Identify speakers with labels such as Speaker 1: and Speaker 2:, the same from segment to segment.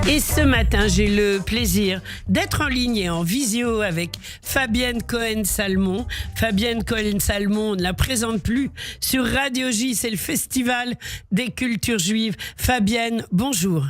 Speaker 1: Et ce matin, j'ai le plaisir d'être en ligne et en visio avec Fabienne Cohen-Salmon. Fabienne Cohen-Salmon, on ne la présente plus sur Radio J, c'est le Festival des cultures juives. Fabienne, bonjour.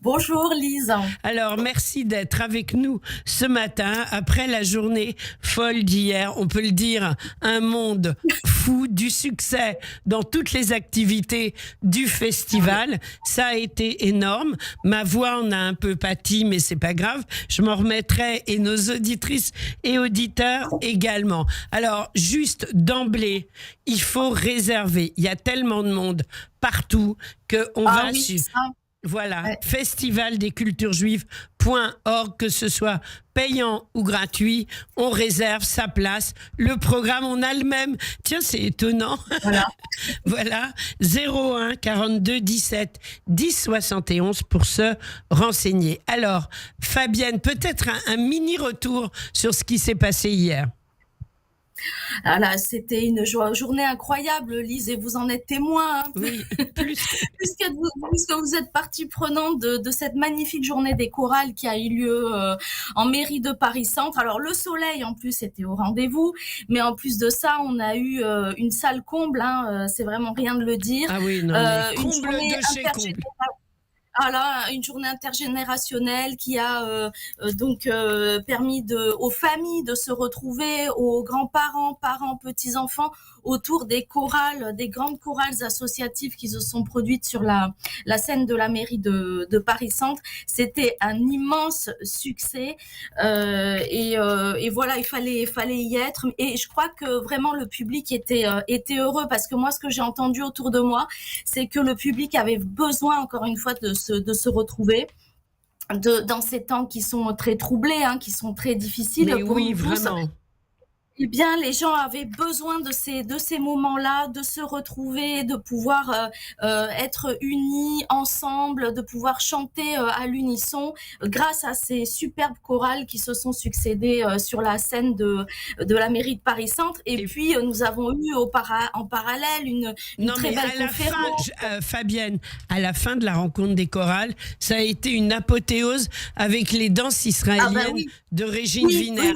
Speaker 2: Bonjour Lise.
Speaker 1: Alors, merci d'être avec nous ce matin, après la journée folle d'hier. On peut le dire, un monde fou, du succès dans toutes les activités du festival. Ça a été énorme. Ma voix en a un peu pâti, mais c'est pas grave. Je m'en remettrai et nos auditrices et auditeurs également. Alors, juste d'emblée, il faut réserver. Il y a tellement de monde partout qu'on va sur... Voilà, ouais. Festivaldesculturesjuives.org, que ce soit payant ou gratuit, on réserve sa place. Le programme, on a le même. Tiens, c'est étonnant. Voilà. Voilà, 01 42 17 10 71 pour se renseigner. Alors, Fabienne, peut-être un mini retour sur ce qui s'est passé hier.
Speaker 2: Voilà, c'était une journée incroyable, Lise, et vous en êtes témoin. Hein.
Speaker 1: Oui,
Speaker 2: puisque vous êtes partie prenante de cette magnifique journée des chorales qui a eu lieu en mairie de Paris-Centre. Alors, le soleil, en plus, était au rendez-vous, mais en plus de ça, on a eu une salle comble, hein, c'est vraiment rien de le dire.
Speaker 1: Ah oui, non, mais comble
Speaker 2: une journée
Speaker 1: de chez comble.
Speaker 2: Voilà, une journée intergénérationnelle qui a donc permis aux familles de se retrouver, aux grands-parents, parents, petits-enfants, autour des chorales, des grandes chorales associatives qui se sont produites sur la scène de la mairie de Paris-Centre. C'était un immense succès et voilà, il fallait y être. Et je crois que vraiment le public était heureux, parce que moi, ce que j'ai entendu autour de moi, c'est que le public avait besoin, encore une fois, de se retrouver dans ces temps qui sont très troublés, hein, qui sont très difficiles.
Speaker 1: Mais pour oui, nous tous. Vraiment.
Speaker 2: Eh bien, les gens avaient besoin de ces moments-là, de se retrouver, de pouvoir être unis ensemble, de pouvoir chanter à l'unisson, grâce à ces superbes chorales qui se sont succédées sur la scène de la mairie de Paris-Centre. Et puis, nous avons eu en parallèle une très belle conférence.
Speaker 1: Fabienne, à la fin de la rencontre des chorales, ça a été une apothéose avec les danses israéliennes de Régine Wiener.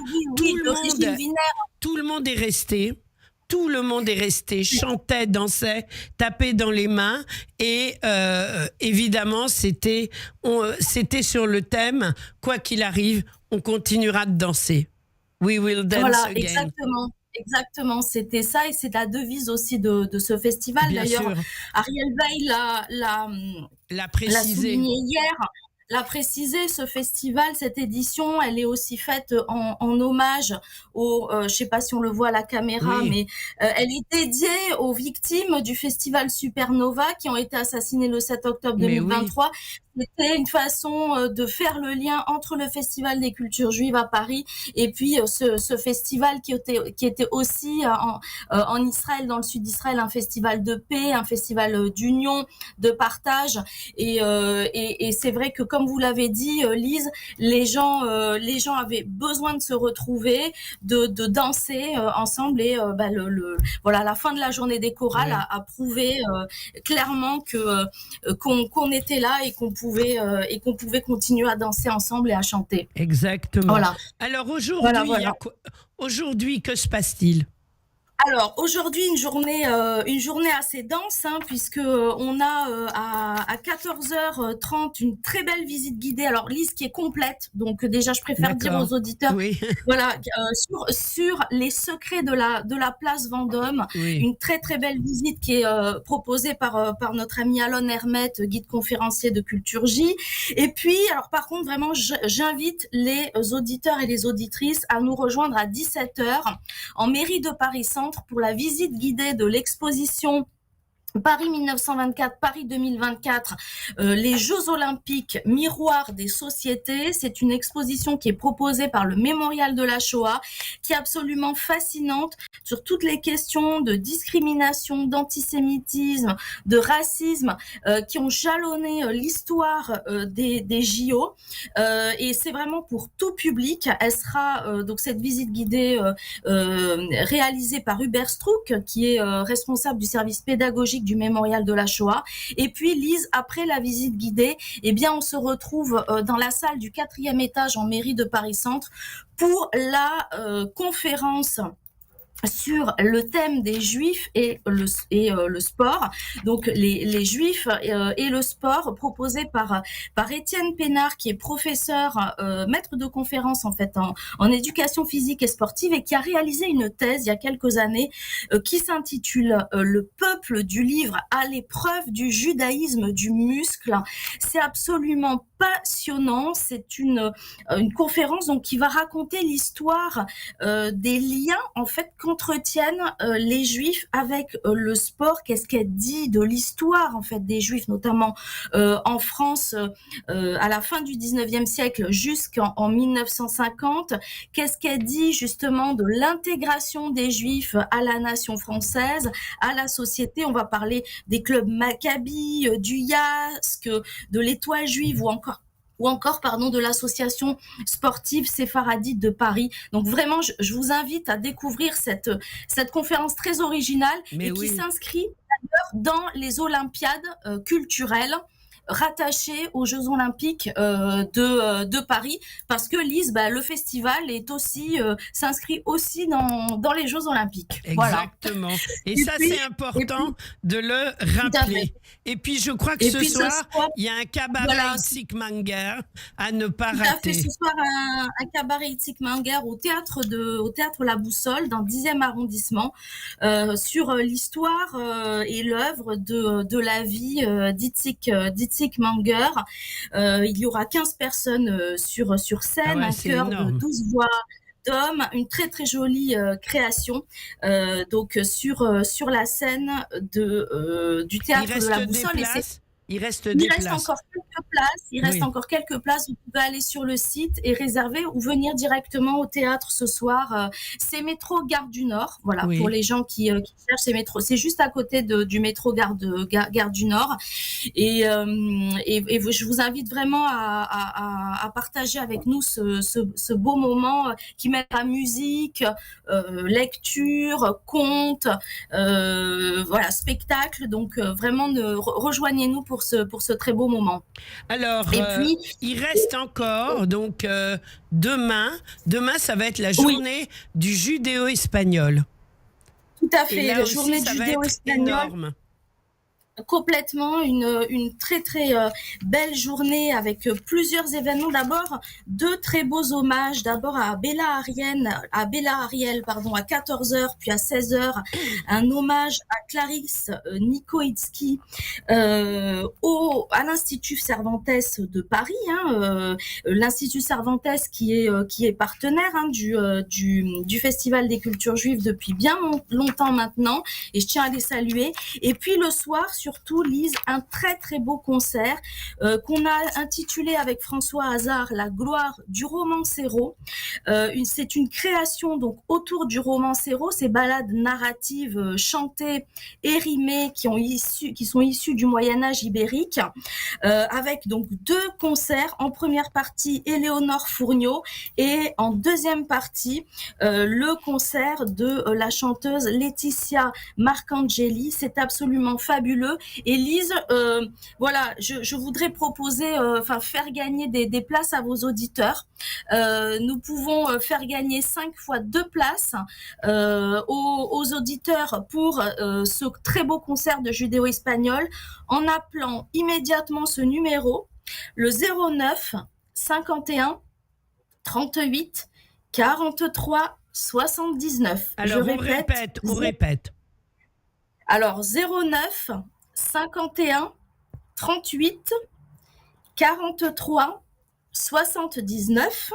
Speaker 1: Tout le monde est resté. Tout le monde est resté, chantait, dansait, tapait dans les mains. Et évidemment, c'était sur le thème, quoi qu'il arrive, on continuera de danser. We will dance again.
Speaker 2: Exactement, c'était ça, et c'est la devise aussi de ce festival.
Speaker 1: Bien
Speaker 2: D'ailleurs,
Speaker 1: sûr.
Speaker 2: Ariel Veil l'a souligné hier. L'a précisé, ce festival, cette édition, elle est aussi faite en hommage je sais pas si on le voit à la caméra, mais elle est dédiée aux victimes du festival Supernova qui ont été assassinées le 7 octobre 2023. C'était une façon de faire le lien entre le Festival des cultures juives à Paris et puis ce festival qui était aussi en Israël, dans le sud d'Israël, un festival de paix, un festival d'union, de partage. Et c'est vrai que, comme vous l'avez dit, Lise, les gens avaient besoin de se retrouver, de danser ensemble, et voilà, la fin de la journée des chorales a prouvé clairement qu'on était là et qu'on pouvait continuer à danser ensemble et à chanter.
Speaker 1: Exactement. Voilà. Alors aujourd'hui, que se passe-t-il ?
Speaker 2: Alors aujourd'hui, une journée assez dense, hein, puisque on a à 14h30 une très belle visite guidée. Alors, Lise, qui est complète, donc déjà je préfère dire aux auditeurs, voilà, sur les secrets de la place Vendôme, une très très belle visite qui est proposée par notre ami Alon Hermet, guide conférencier de Culture J. Et puis, alors par contre, vraiment, j'invite les auditeurs et les auditrices à nous rejoindre à 17h en mairie de Paris-Centre pour la visite guidée de l'exposition Paris 1924, Paris 2024, les Jeux Olympiques, miroir des sociétés. C'est une exposition qui est proposée par le Mémorial de la Shoah, qui est absolument fascinante sur toutes les questions de discrimination, d'antisémitisme, de racisme, qui ont jalonné l'histoire des JO. Et c'est vraiment pour tout public. Elle sera donc cette visite guidée réalisée par Hubert Struck, qui est responsable du service pédagogique pédagogique du mémorial de la Shoah. Et puis Lise, après la visite guidée, eh bien on se retrouve dans la salle du 4e étage en mairie de Paris Centre pour la conférence sur le thème des juifs et le sport, donc les juifs et le sport, proposé par Étienne Pénard, qui est professeur, maître de conférence en fait en éducation physique et sportive, et qui a réalisé une thèse il y a quelques années qui s'intitule Le peuple du livre à l'épreuve du judaïsme du muscle. C'est absolument passionnant. C'est une conférence donc qui va raconter l'histoire des liens en fait qu'entretiennent les juifs avec le sport. Qu'est-ce qu'elle dit de l'histoire en fait des juifs, notamment en France à la fin du 19e siècle jusqu'en 1950. Qu'est-ce qu'elle dit justement de l'intégration des juifs à la nation française, à la société. On va parler des clubs Maccabi, du YASC, de l'Étoile juive ou encore de l'association sportive séfaradite de Paris. Donc vraiment, je vous invite à découvrir cette conférence très originale qui s'inscrit d'ailleurs dans les Olympiades culturelles rattachées aux Jeux Olympiques de Paris, parce que Lise, le festival est aussi s'inscrit aussi dans les Jeux Olympiques.
Speaker 1: Exactement. Voilà. Et ça, c'est important de le rappeler. Et puis, je crois que ce soir, il y a un cabaret Itzik Manger à ne pas rater.
Speaker 2: Ce soir, un cabaret Itzik Manger au théâtre La Boussole, dans le 10e arrondissement, sur l'histoire et l'œuvre de la vie d'Itzik Manger. Il y aura 15 personnes sur scène, un chœur de 12 voix d'hommes, une très très jolie création donc sur la scène du théâtre de la Boussole.
Speaker 1: Il reste encore
Speaker 2: quelques places. Il reste encore quelques places. Vous pouvez aller sur le site et réserver ou venir directement au théâtre ce soir. C'est métro Gare du Nord. Voilà, pour les gens qui cherchent, c'est juste à côté du métro Gare du Nord. Et je vous invite vraiment à partager avec nous ce beau moment qui mêle la musique, lecture, conte, spectacle. Donc vraiment, rejoignez-nous pour ce très beau moment.
Speaker 1: Alors, il reste encore, donc demain, ça va être la journée du judéo-espagnol.
Speaker 2: Tout à fait, la journée du judéo-espagnol. Complètement, une très très belle journée avec plusieurs événements. D'abord, 2 très beaux hommages. D'abord à Bella Ariel, à 14h, puis à 16h, un hommage à Clarisse Nikoitsky à l'Institut Cervantes de Paris. L'Institut Cervantes qui est partenaire du Festival des cultures juives depuis bien longtemps maintenant, et je tiens à les saluer. Et puis le soir, surtout, Lise, un très très beau concert qu'on a intitulé avec François Hazard La gloire du romancero. C'est une création donc autour du romancero, ces ballades narratives chantées et rimées qui sont issues du Moyen-Âge ibérique, avec donc 2 concerts. En première partie, Éléonore Fourniot, et en deuxième partie, le concert de la chanteuse Laetitia Marcangeli. C'est absolument fabuleux. Et Lise, je voudrais proposer, faire gagner des places à vos auditeurs. Nous pouvons faire gagner 5 fois 2 places aux auditeurs pour ce très beau concert de judéo-espagnol, en appelant immédiatement ce numéro, le 09 51 38 43 79.
Speaker 1: Alors, on répète.
Speaker 2: Alors, 09 51 38 43 79.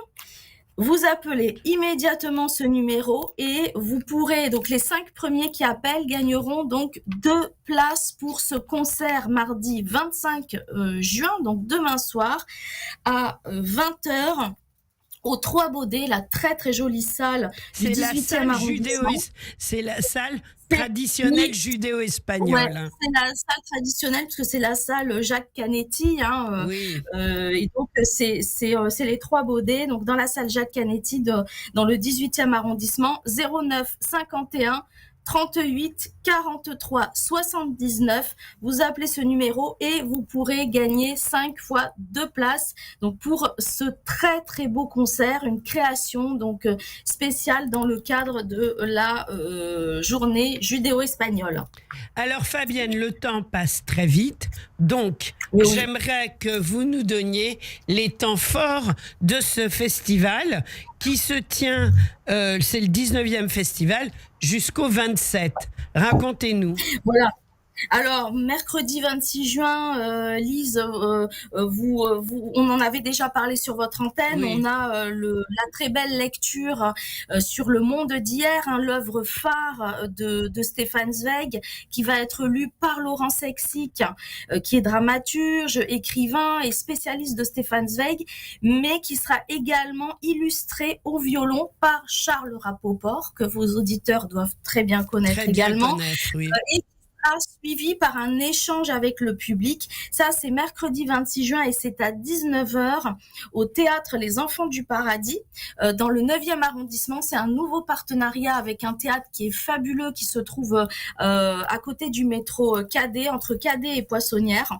Speaker 2: Vous appelez immédiatement ce numéro et vous pourrez, donc les 5 premiers qui appellent gagneront donc 2 places pour ce concert mardi 25 juin, donc demain soir à 20h. Au 3 Baudets, la très très jolie salle du 18e arrondissement.
Speaker 1: C'est la salle traditionnelle judéo-espagnole.
Speaker 2: Ouais, c'est la salle traditionnelle parce que c'est la salle Jacques Canetti. Et donc c'est les 3 Baudets, donc dans la salle Jacques Canetti dans le 18e arrondissement. 09 51 38 43 79. Vous appelez ce numéro et vous pourrez gagner 5 fois 2 places. Donc pour ce très très beau concert, une création donc spéciale dans le cadre de la journée judéo-espagnole.
Speaker 1: Alors Fabienne, le temps passe très vite, donc j'aimerais que vous nous donniez les temps forts de ce festival qui se tient, c'est le 19e festival, jusqu'au 27. Racontez-nous.
Speaker 2: Voilà. Alors, mercredi 26 juin, Lise, on en avait déjà parlé sur votre antenne.
Speaker 1: Oui.
Speaker 2: On a la très belle lecture sur le monde d'hier, l'œuvre phare de Stefan Zweig, qui va être lue par Laurent Sexic, qui est dramaturge, écrivain et spécialiste de Stefan Zweig, mais qui sera également illustré au violon par Charles Rapoport, que vos auditeurs doivent très bien connaître également.
Speaker 1: Oui.
Speaker 2: Et suivi par un échange avec le public. Ça, c'est mercredi 26 juin et c'est à 19h au théâtre Les Enfants du Paradis, dans le 9e arrondissement. C'est un nouveau partenariat avec un théâtre qui est fabuleux, qui se trouve à côté du métro Cadet, entre Cadet et Poissonnière.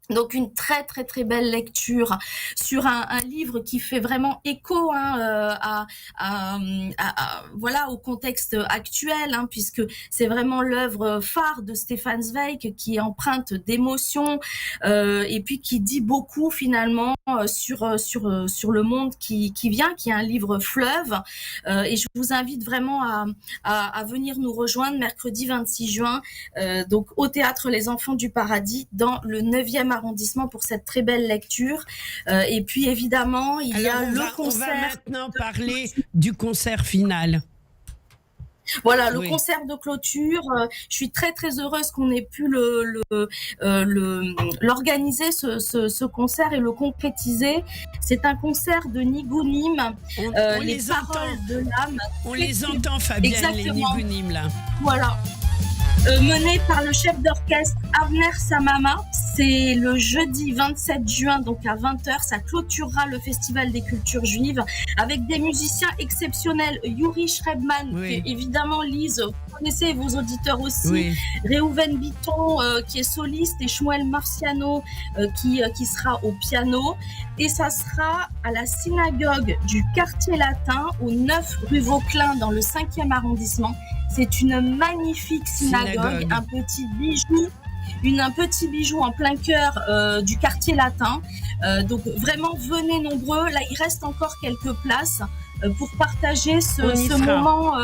Speaker 2: Donc une très très très belle lecture sur un livre qui fait vraiment écho voilà au contexte actuel, puisque c'est vraiment l'œuvre phare de Stefan Zweig qui est empreinte d'émotions et puis qui dit beaucoup finalement sur le monde qui vient, qui est un livre fleuve, et je vous invite vraiment à venir nous rejoindre mercredi 26 juin donc au théâtre Les Enfants du Paradis dans le 9e arrondissement pour cette très belle lecture. Et puis évidemment, il y a le concert.
Speaker 1: On va maintenant parler du concert final.
Speaker 2: Voilà, le concert de clôture. Je suis très très heureuse qu'on ait pu l'organiser, ce concert, et le concrétiser. C'est un concert de Nigounim, les paroles de l'âme.
Speaker 1: On les entend, Fabienne. Exactement. Les Nigounim là.
Speaker 2: Voilà. Mené par le chef d'orchestre Avner Samama. C'est le jeudi 27 juin, donc à 20h. Ça clôturera le Festival des cultures juives avec des musiciens exceptionnels. Yuri Shrebman, qui évidemment, Lise, vous connaissez, vos auditeurs aussi.
Speaker 1: Oui.
Speaker 2: Réhouven Bitton, qui est soliste, et Shmuel Marciano, qui sera au piano. Et ça sera à la synagogue du Quartier Latin, au 9 rue Vauquelin, dans le 5e arrondissement. C'est une magnifique synagogue, un petit bijou en plein cœur du Quartier Latin. Donc vraiment, venez nombreux. Là, il reste encore quelques places pour partager ce moment,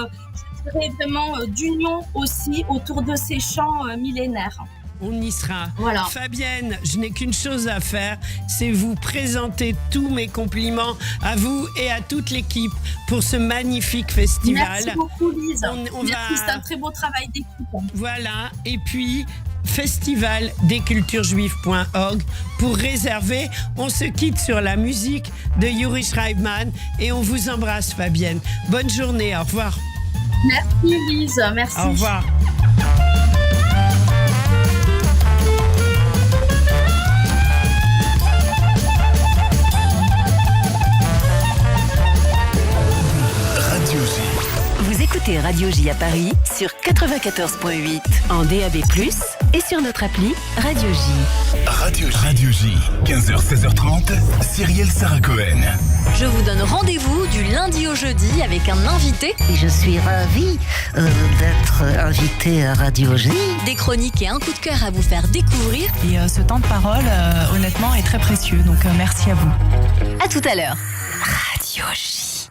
Speaker 2: je dirais vraiment d'union aussi autour de ces chants millénaires.
Speaker 1: On y sera.
Speaker 2: Voilà.
Speaker 1: Fabienne, je n'ai qu'une chose à faire, c'est vous présenter tous mes compliments à vous et à toute l'équipe pour ce magnifique festival.
Speaker 2: Merci beaucoup, Lise. Merci, c'est un très beau travail d'équipe.
Speaker 1: Voilà, et puis festivaldesculturesjuives.org pour réserver. On se quitte sur la musique de Yuri Shrebman et on vous embrasse, Fabienne. Bonne journée, au revoir.
Speaker 2: Merci, Lise, merci.
Speaker 1: Au revoir.
Speaker 3: Vous écoutez Radio J à Paris sur 94.8 en DAB+, et sur notre appli Radio J.
Speaker 4: Radio J, 15h-16h30, Cyrielle Sarah Cohen.
Speaker 5: Je vous donne rendez-vous du lundi au jeudi avec un invité.
Speaker 6: Et je suis ravie d'être invitée à Radio J.
Speaker 5: Des chroniques et un coup de cœur à vous faire découvrir.
Speaker 7: Et ce temps de parole, honnêtement, est très précieux. Donc merci à vous.
Speaker 5: À tout à l'heure.
Speaker 3: Radio J.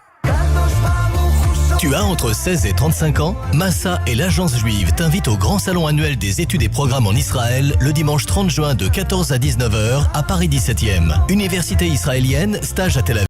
Speaker 8: Tu as entre 16 et 35 ans? Massa et l'Agence Juive t'invitent au grand salon annuel des études et programmes en Israël le dimanche 30 juin de 14 à 19h à Paris 17e. Université israélienne, stage à Tel Aviv.